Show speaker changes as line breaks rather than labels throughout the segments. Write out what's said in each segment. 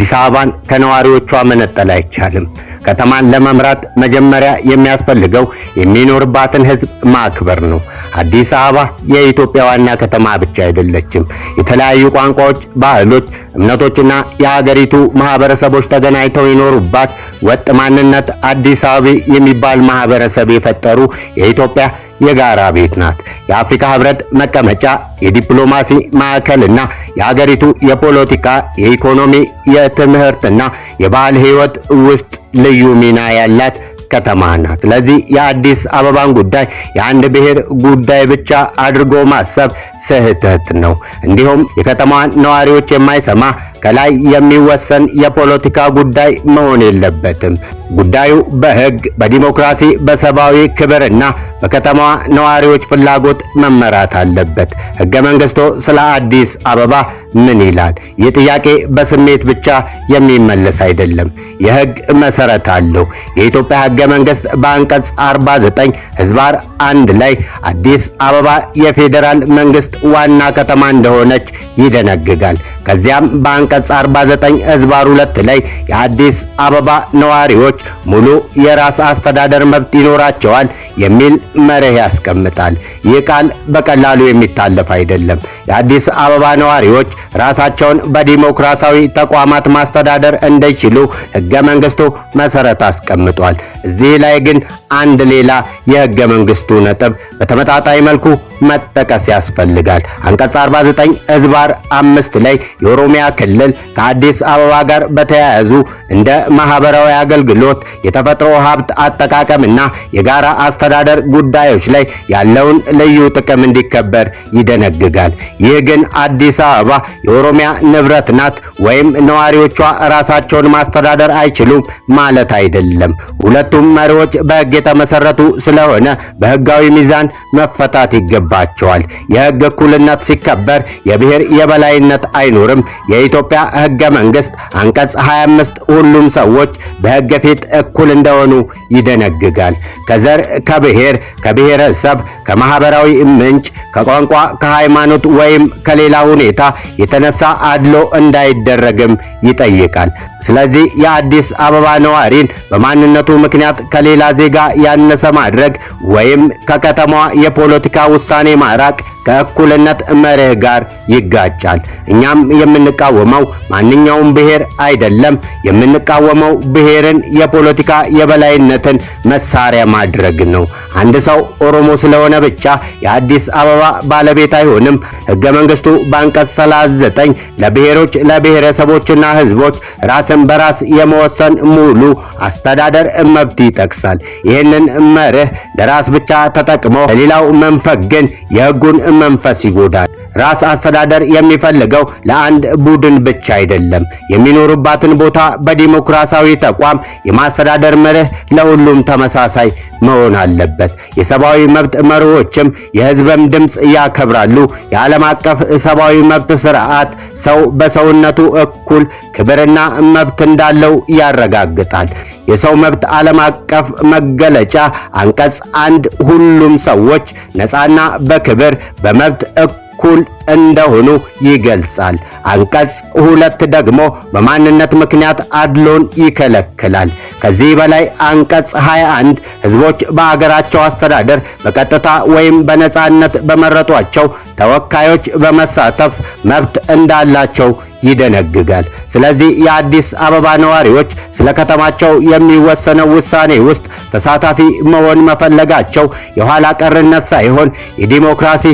አዲስ አበባን ከነዋሪዎቿ መነጠል አይቻልም። ከተማን ለመምራት መጀመሪያ የሚያስፈልገው የሚኖርባትን ሕዝብ ማክበር ነው። አዲስ አበባ የኢትዮጵያ ዋና ከተማ ብቻ አይደለችም። የተለያዩ ቋንቋዎች፣ ባህሎች፣ እምነቶችና የሀገሪቱ ማህበረሰቦች ተገናኝተው ይኖሩባት ወጥ ማንነት አዲስ አበባ የሚባል ማህበረሰብ የፈጠሩ የኢትዮጵያ የጋራ ቤት ናት። የአፍሪካ ህብረት መቀመጫ፣ የዲፕሎማሲ ማዕከልና የሀገሪቱ የፖለቲካ፣ የኢኮኖሚ፣ የትምህርትና የባህል ህይወት ውስጥ ልዩ ሚና ያላት ከተማ ናት። ስለዚህ የአዲስ አበባን ጉዳይ የአንድ ብሔር ጉዳይ ብቻ አድርጎ ማሰብ ስህተት ነው። እንዲሁም የከተማዋን ነዋሪዎች የማይሰማ ከላይ የሚወሰን የፖለቲካ ጉዳይ መሆን የለበትም። ጉዳዩ በህግ፣ በዲሞክራሲ፣ በሰብአዊ ክብርና በከተማዋ ነዋሪዎች ፍላጎት መመራት አለበት። ህገ መንግስቱ ስለ አዲስ አበባ ምን ይላል? ይህ ጥያቄ በስሜት ብቻ የሚመለስ አይደለም። የህግ መሰረት አለው። የኢትዮጵያ ህገ መንግስት በአንቀጽ 49 ህዝባር 1 ላይ አዲስ አበባ የፌዴራል መንግስት ዋና ከተማ እንደሆነች ይደነግጋል። ከዚያም በአንቀጽ 49 ህዝባር 2 ላይ የአዲስ አበባ ነዋሪዎች ሙሉ የራስ አስተዳደር መብት ይኖራቸዋል የሚል መርህ ያስቀምጣል። ይህ ቃል በቀላሉ የሚታለፍ አይደለም። የአዲስ አበባ ነዋሪዎች ራሳቸውን በዲሞክራሲያዊ ተቋማት ማስተዳደር እንደሚችሉ ህገ መንግስቱ መሰረት አስቀምጧል። እዚህ ላይ ግን አንድ ሌላ የህገ መንግስቱ ነጥብ በተመጣጣኝ መልኩ መጠቀስ ያስፈልጋል። አንቀጽ 49 ህዝባር 5 ላይ የኦሮሚያ ክልል ከአዲስ አበባ ጋር በተያያዙ እንደ ማህበራዊ አገልግሎት፣ የተፈጥሮ ሀብት አጠቃቀምና የጋራ አስተዳደር ጉዳዮች ላይ ያለውን ልዩ ጥቅም እንዲከበር ይደነግጋል። ይህ ግን አዲስ አበባ የኦሮሚያ ንብረት ናት ወይም ነዋሪዎቿ ራሳቸውን ማስተዳደር አይችሉም ማለት አይደለም። ሁለቱም መሪዎች በህግ የተመሰረቱ ስለሆነ በህጋዊ ሚዛን መፈታት ይገባቸዋል። የህግ እኩልነት ሲከበር የብሔር የበላይነት አይኖርም። የኢትዮጵያ ህገ መንግስት አንቀጽ 25 ሁሉም ሰዎች በህግ ፊት እኩል እንደሆኑ ይደነግጋል። ከዘር፣ ከብሔር፣ ከብሔረሰብ፣ ከማህበራዊ ምንጭ፣ ከቋንቋ፣ ከሃይማኖት ወይም ከሌላ ሁኔታ የተነሳ አድሎ እንዳይደረግም ይጠይቃል። ስለዚህ የአዲስ አበባ ነዋሪን በማንነቱ ምክንያት ከሌላ ዜጋ ያነሰ ማድረግ ወይም ከከተማዋ የፖለቲካ ውሳኔ ማራቅ ከእኩልነት መርህ ጋር ይጋጫል። እኛም የምንቃወመው ማንኛውም ብሔር አይደለም። የምንቃወመው ብሔርን የፖለቲካ የበላይነትን መሳሪያ ማድረግ ነው። አንድ ሰው ኦሮሞ ስለሆነ ብቻ የአዲስ አበባ ባለቤት አይሆንም። ህገ መንግስቱ በአንቀጽ 39 ለብሔሮች፣ ለብሔረሰቦችና ህዝቦች ራስን በራስ የመወሰን ሙሉ አስተዳደር መብት ይጠቅሳል። ይህንን መርህ ለራስ ብቻ ተጠቅሞ ለሌላው መንፈግ ግን የህጉን መንፈስ ይጎዳል። ራስ አስተዳደር የሚፈልገው ለአንድ ቡድን ብቻ አይደለም። የሚኖሩባትን ቦታ በዲሞክራሲያዊ ተቋም የማስተዳደር መርህ ለሁሉም ተመሳሳይ መሆን አለበት። የሰብአዊ መብት መርሆችም የህዝብን ድምጽ ያከብራሉ። የዓለም አቀፍ ሰብአዊ መብት ስርዓት ሰው በሰውነቱ እኩል ክብርና መብት እንዳለው ያረጋግጣል። የሰው መብት ዓለም አቀፍ መገለጫ አንቀጽ 1 ሁሉም ሰዎች ነፃና በክብር በመብት እኩል እንደሆኑ ይገልጻል። አንቀጽ 2 ደግሞ በማንነት ምክንያት አድሎን ይከለክላል። ከዚህ በላይ አንቀጽ 21 ህዝቦች በአገራቸው አስተዳደር በቀጥታ ወይም በነፃነት በመረጧቸው ተወካዮች በመሳተፍ መብት እንዳላቸው ይደነግጋል። ስለዚህ የአዲስ አበባ ነዋሪዎች ስለ ከተማቸው የሚወሰነው ውሳኔ ውስጥ ተሳታፊ መሆን መፈለጋቸው የኋላ ቀርነት ሳይሆን የዲሞክራሲ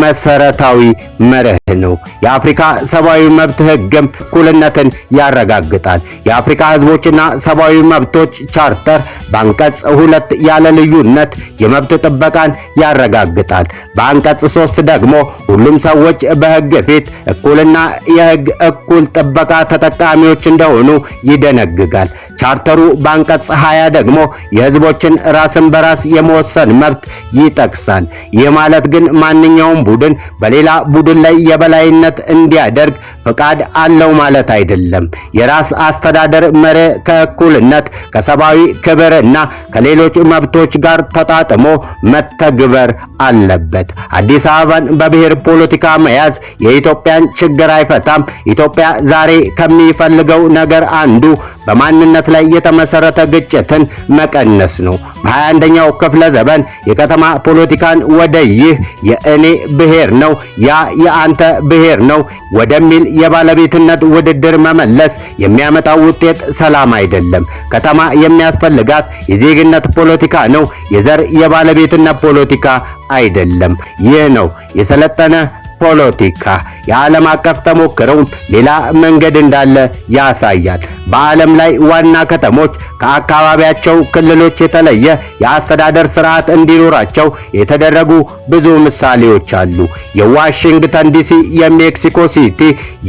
መሰረታዊ መርህ ነው። የአፍሪካ ሰብአዊ መብት ህግም እኩልነትን ያረጋግጣል። የአፍሪካ ህዝቦችና ሰብአዊ መብቶች ቻርተር በአንቀጽ 2 ያለ ልዩነት የመብት ጥበቃን ያረጋግጣል። በአንቀጽ 3 ደግሞ ሁሉም ሰዎች በህግ ፊት እኩልና የህግ እኩል ጥበቃ ተጠቃሚዎች እንደሆኑ ይደነግጋል። ቻርተሩ በአንቀጽ 20 ደግሞ የህዝቦችን ራስን በራስ የመወሰን መብት ይጠቅሳል። ይህ ማለት ግን ማንኛውም ቡድን በሌላ ቡድን ላይ የበላይነት እንዲያደርግ ፍቃድ አለው ማለት አይደለም። የራስ አስተዳደር መርህ ከእኩልነት ከሰብአዊ ክብርና ከሌሎች መብቶች ጋር ተጣጥሞ መተግበር አለበት። አዲስ አበባን በብሔር ፖለቲካ መያዝ የኢትዮጵያን ችግር አይፈታም። ኢትዮጵያ ዛሬ ከሚፈልገው ነገር አንዱ በማንነት ላይ የተመሰረተ ግጭትን መቀነስ ነው። በ21ኛው ክፍለ ዘመን የከተማ ፖለቲካን ወደ ይህ የእኔ ብሔር ነው ያ የአንተ ብሔር ነው ወደሚል የባለቤትነት ውድድር መመለስ የሚያመጣው ውጤት ሰላም አይደለም። ከተማ የሚያስፈልጋት የዜግነት ፖለቲካ ነው፣ የዘር የባለቤትነት ፖለቲካ አይደለም። ይህ ነው የሰለጠነ ፖለቲካ። የዓለም አቀፍ ተሞክሮው ሌላ መንገድ እንዳለ ያሳያል። በዓለም ላይ ዋና ከተሞች ከአካባቢያቸው ክልሎች የተለየ የአስተዳደር ስርዓት እንዲኖራቸው የተደረጉ ብዙ ምሳሌዎች አሉ። የዋሽንግተን ዲሲ፣ የሜክሲኮ ሲቲ፣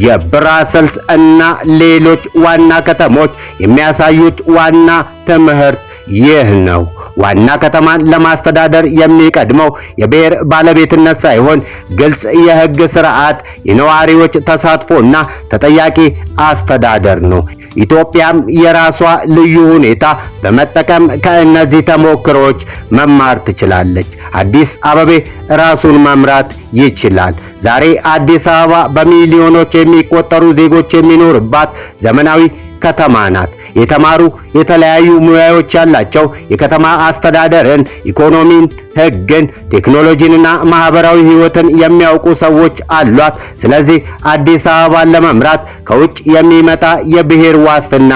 የብራሰልስ እና ሌሎች ዋና ከተሞች የሚያሳዩት ዋና ትምህርት ይህ ነው። ዋና ከተማን ለማስተዳደር የሚቀድመው የብሔር ባለቤትነት ሳይሆን ግልጽ የሕግ ስርዓት፣ የነዋሪዎች ተሳትፎና ተጠያቂ አስተዳደር ነው። ኢትዮጵያም የራሷ ልዩ ሁኔታ በመጠቀም ከእነዚህ ተሞክሮች መማር ትችላለች። አዲስ አበባ ራሱን መምራት ይችላል። ዛሬ አዲስ አበባ በሚሊዮኖች የሚቆጠሩ ዜጎች የሚኖርባት ዘመናዊ ከተማ ናት። የተማሩ የተለያዩ ሙያዎች ያላቸው የከተማ አስተዳደርን፣ ኢኮኖሚን፣ ሕግን፣ ቴክኖሎጂንና ማህበራዊ ህይወትን የሚያውቁ ሰዎች አሏት። ስለዚህ አዲስ አበባን ለመምራት ከውጭ የሚመጣ የብሔር ዋስትና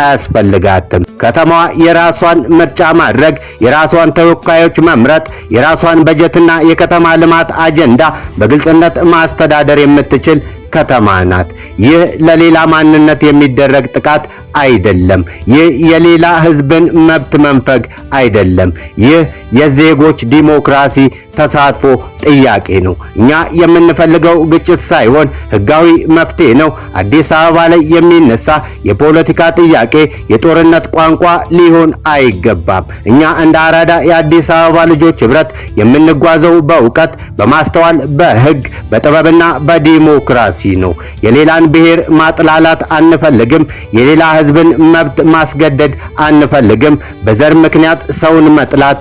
አያስፈልጋትም። ከተማዋ የራሷን ምርጫ ማድረግ፣ የራሷን ተወካዮች መምረጥ፣ የራሷን በጀትና የከተማ ልማት አጀንዳ በግልጽነት ማስተዳደር የምትችል ከተማ ናት። ይህ ለሌላ ማንነት የሚደረግ ጥቃት አይደለም። ይህ የሌላ ህዝብን መብት መንፈግ አይደለም። ይህ የዜጎች ዲሞክራሲ ተሳትፎ ጥያቄ ነው። እኛ የምንፈልገው ግጭት ሳይሆን ህጋዊ መፍትሄ ነው። አዲስ አበባ ላይ የሚነሳ የፖለቲካ ጥያቄ የጦርነት ቋንቋ ሊሆን አይገባም። እኛ እንደ አራዳ የአዲስ አበባ ልጆች ህብረት የምንጓዘው በእውቀት፣ በማስተዋል፣ በህግ፣ በጥበብና በዲሞክራሲ ነው። የሌላን ብሔር ማጥላላት አንፈልግም። የሌላ ህዝብን መብት ማስገደድ አንፈልግም። በዘር ምክንያት ሰውን መጥላት